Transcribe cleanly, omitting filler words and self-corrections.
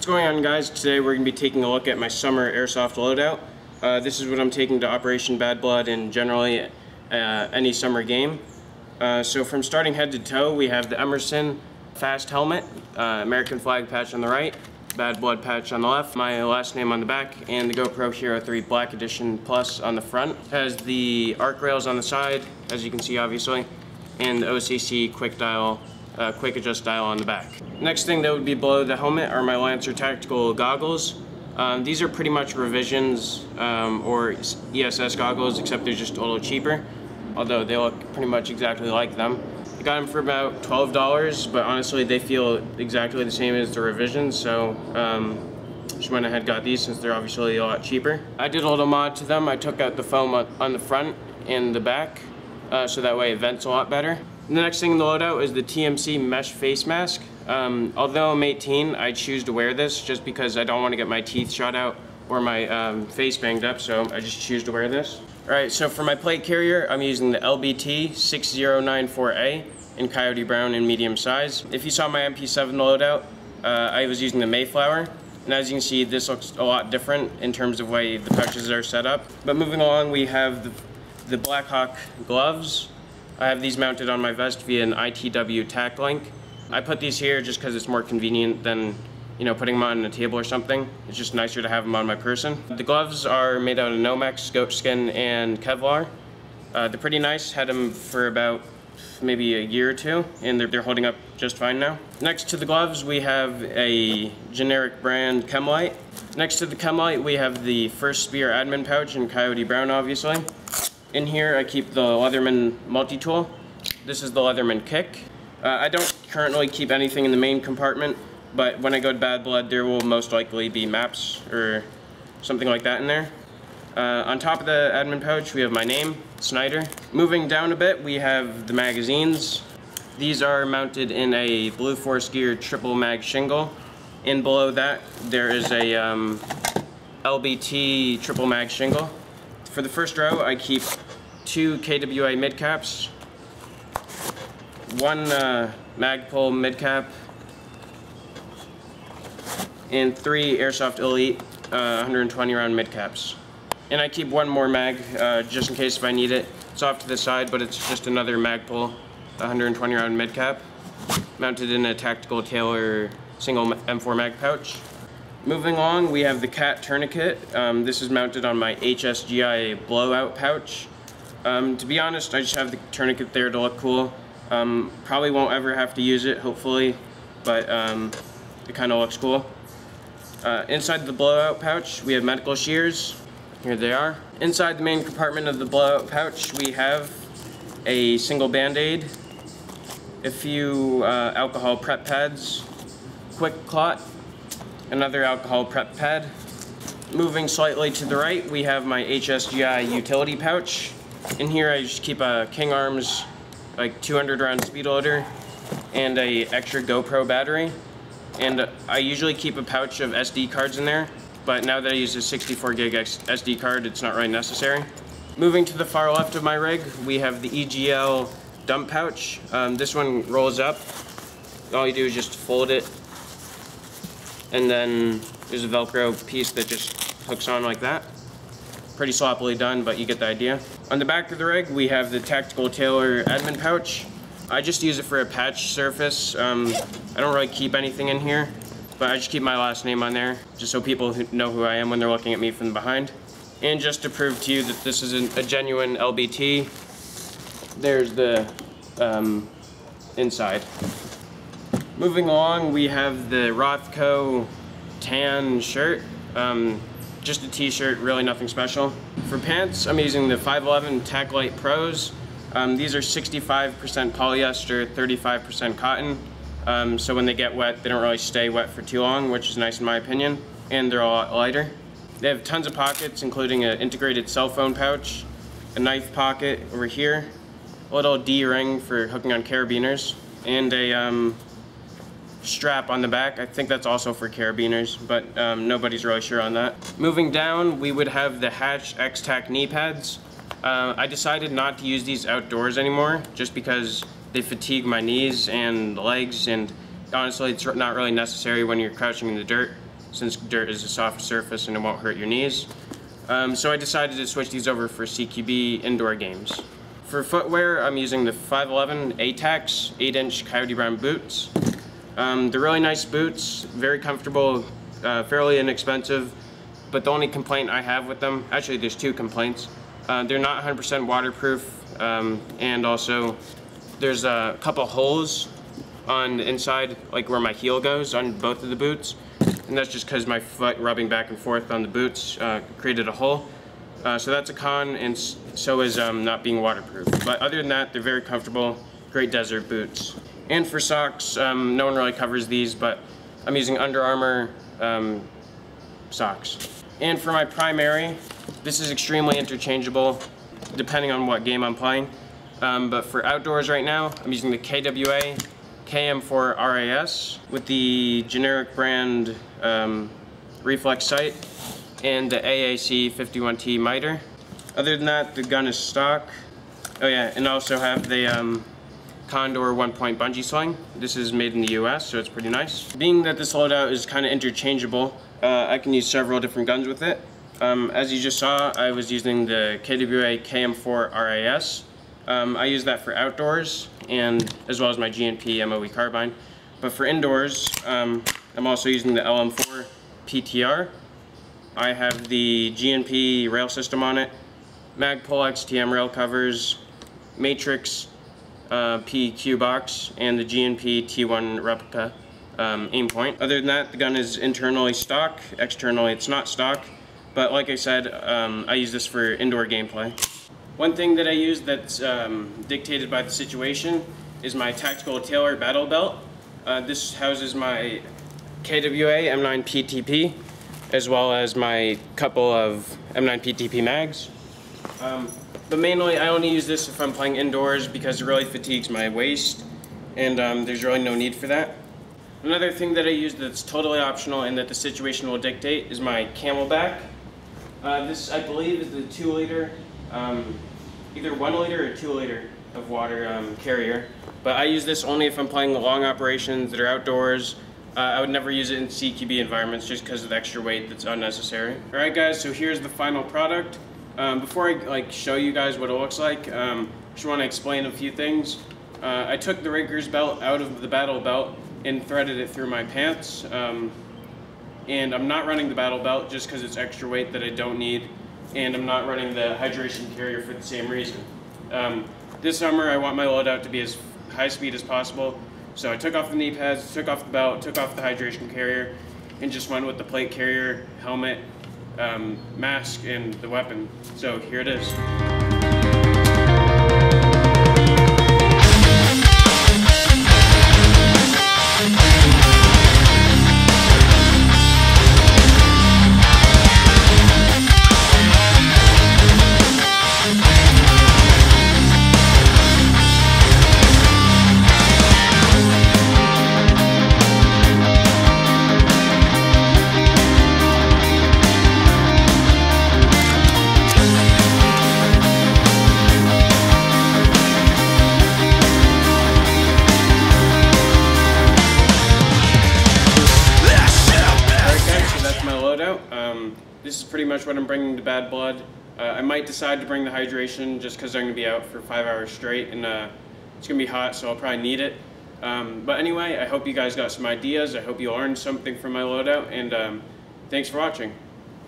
What's going on, guys? Today we're going to be taking a look at my summer Airsoft Loadout. This is what I'm taking to Operation Bad Blood and generally any summer game. So from starting head to toe, we have the Emerson Fast Helmet, American flag patch on the right, Bad Blood patch on the left, my last name on the back, and the GoPro Hero 3 Black Edition Plus on the front. It has the arc rails on the side, as you can see obviously, and the OCC quick adjust dial on the back. Next thing that would be below the helmet are my Lancer Tactical goggles. These are pretty much revisions or ESS goggles, except they're just a little cheaper, although they look pretty much exactly like them. I got them for about $12, but honestly they feel exactly the same as the revisions, so just went ahead and got these since they're obviously a lot cheaper. I did a little mod to them. I took out the foam on the front and the back, so that way it vents a lot better. The next thing in the loadout is the TMC mesh face mask. Although I'm 18, I choose to wear this just because I don't want to get my teeth shot out or my face banged up, so I just choose to wear this. Alright, so for my plate carrier, I'm using the LBT 6094A in Coyote Brown in medium size. If you saw my MP7 loadout, I was using the Mayflower, and as you can see, this looks a lot different in terms of the way the pouches are set up. But moving along, we have the Blackhawk gloves. I have these mounted on my vest via an ITW Tac link. I put these here just because it's more convenient than, you know, putting them on a table or something. It's just nicer to have them on my person. The gloves are made out of Nomex, goat skin, and Kevlar. They're pretty nice. Had them for about maybe a year or two, and they're holding up just fine now. Next to the gloves, we have a generic brand Chemlite. Next to the Chemlite, we have the First Spear admin pouch in Coyote Brown, obviously. In here, I keep the Leatherman multi-tool. This is the Leatherman Kick. I don't currently keep anything in the main compartment, but when I go to Bad Blood, there will most likely be maps or something like that in there. On top of the admin pouch, we have my name, Snyder. Moving down a bit, we have the magazines. These are mounted in a Blue Force Gear triple mag shingle. And below that, there is a LBT triple mag shingle. For the first row, I keep 2 KWA midcaps, 1 Magpul midcap, and 3 Airsoft Elite 120 round midcaps. And I keep 1 more mag just in case if I need it. It's off to the side, but it's just another Magpul 120 round midcap mounted in a tactical Tailor single M4 mag pouch. Moving along, we have the Cat tourniquet. This is mounted on my HSGI blowout pouch. To be honest, I just have the tourniquet there to look cool. Probably won't ever have to use it, hopefully, but it kind of looks cool. Inside the blowout pouch, we have medical shears. Here they are. Inside the main compartment of the blowout pouch, we have a single Band-Aid, a few alcohol prep pads, quick clot, another alcohol prep pad. Moving slightly to the right, we have my HSGI utility pouch. In here I just keep a King Arms like 200 round speed loader and a extra GoPro battery. And I usually keep a pouch of SD cards in there, but now that I use a 64 gig SD card, it's not really necessary. Moving to the far left of my rig, we have the EGL dump pouch. This one rolls up. All you do is just fold it, and then there's a Velcro piece that just hooks on like that. Pretty sloppily done, but you get the idea. On the back of the rig, we have the Tactical Tailor admin pouch. I just use it for a patch surface. I don't really keep anything in here, but I just keep my last name on there, just so people know who I am when they're looking at me from behind. And just to prove to you that this is a genuine LBT, there's the inside. Moving along, we have the Rothco tan shirt. Just a t-shirt, really nothing special. For pants, I'm using the 511 Tac Light Pros. These are 65% polyester, 35% cotton. So when they get wet, they don't really stay wet for too long, which is nice in my opinion. And they're a lot lighter. They have tons of pockets, including an integrated cell phone pouch, a knife pocket over here, a little D-ring for hooking on carabiners, and a strap on the back. I think that's also for carabiners, but nobody's really sure on that. Moving down, we would have the Hatch X-Tac knee pads. I decided not to use these outdoors anymore just because they fatigue my knees and legs, and honestly it's not really necessary when you're crouching in the dirt. since dirt is a soft surface and it won't hurt your knees. So I decided to switch these over for CQB indoor games. For footwear, I'm using the 511 ATACs 8-inch Coyote Brown boots. They're really nice boots, very comfortable, fairly inexpensive, but the only complaint I have with them, actually there's two complaints. They're not 100% waterproof, and also there's a couple holes on the inside, like where my heel goes on both of the boots, and that's just because my foot rubbing back and forth on the boots created a hole. So that's a con, and so is not being waterproof. But other than that, they're very comfortable, great desert boots. And for socks, no one really covers these, but I'm using Under Armour socks. And for my primary, this is extremely interchangeable depending on what game I'm playing. But for outdoors right now, I'm using the KWA KM4 RAS with the generic brand reflex sight and the AAC 51T MITER. Other than that, the gun is stock. Oh yeah, and I also have the Condor 1-point bungee sling. This is made in the US, so it's pretty nice. Being that this loadout is kind of interchangeable, I can use several different guns with it. As you just saw, I was using the KWA KM4 RAS. I use that for outdoors, and as well as my G&P MOE Carbine. But for indoors, I'm also using the LM4 PTR. I have the G&P rail system on it, Magpul XTM rail covers, Matrix PQ box, and the G&P T1 Replica Aimpoint. Other than that, the gun is internally stock. Externally, it's not stock. But like I said, I use this for indoor gameplay. One thing that I use that's dictated by the situation is my tactical Tailor battle belt. This houses my KWA M9 PTP, as well as my couple of M9 PTP mags. But mainly I only use this if I'm playing indoors because it really fatigues my waist, and there's really no need for that. Another thing that I use that's totally optional and that the situation will dictate is my Camelback. This, I believe, is the 2-liter, either 1 liter or 2 liter of water carrier. But I use this only if I'm playing long operations that are outdoors. I would never use it in CQB environments just because of the extra weight that's unnecessary. Alright guys, so here's the final product. Before I show you guys what it looks like, I just want to explain a few things. I took the Rigger's belt out of the battle belt and threaded it through my pants. And I'm not running the battle belt just because it's extra weight that I don't need, and I'm not running the hydration carrier for the same reason. This summer I want my loadout to be as high speed as possible, so I took off the knee pads, took off the belt, took off the hydration carrier, and just went with the plate carrier, helmet, mask, and the weapon. So here it is. This is pretty much what I'm bringing to Bad Blood. I might decide to bring the hydration just because I'm going to be out for 5 hours straight, and it's going to be hot, so I'll probably need it. But anyway, I hope you guys got some ideas. I hope you learned something from my loadout, and thanks for watching.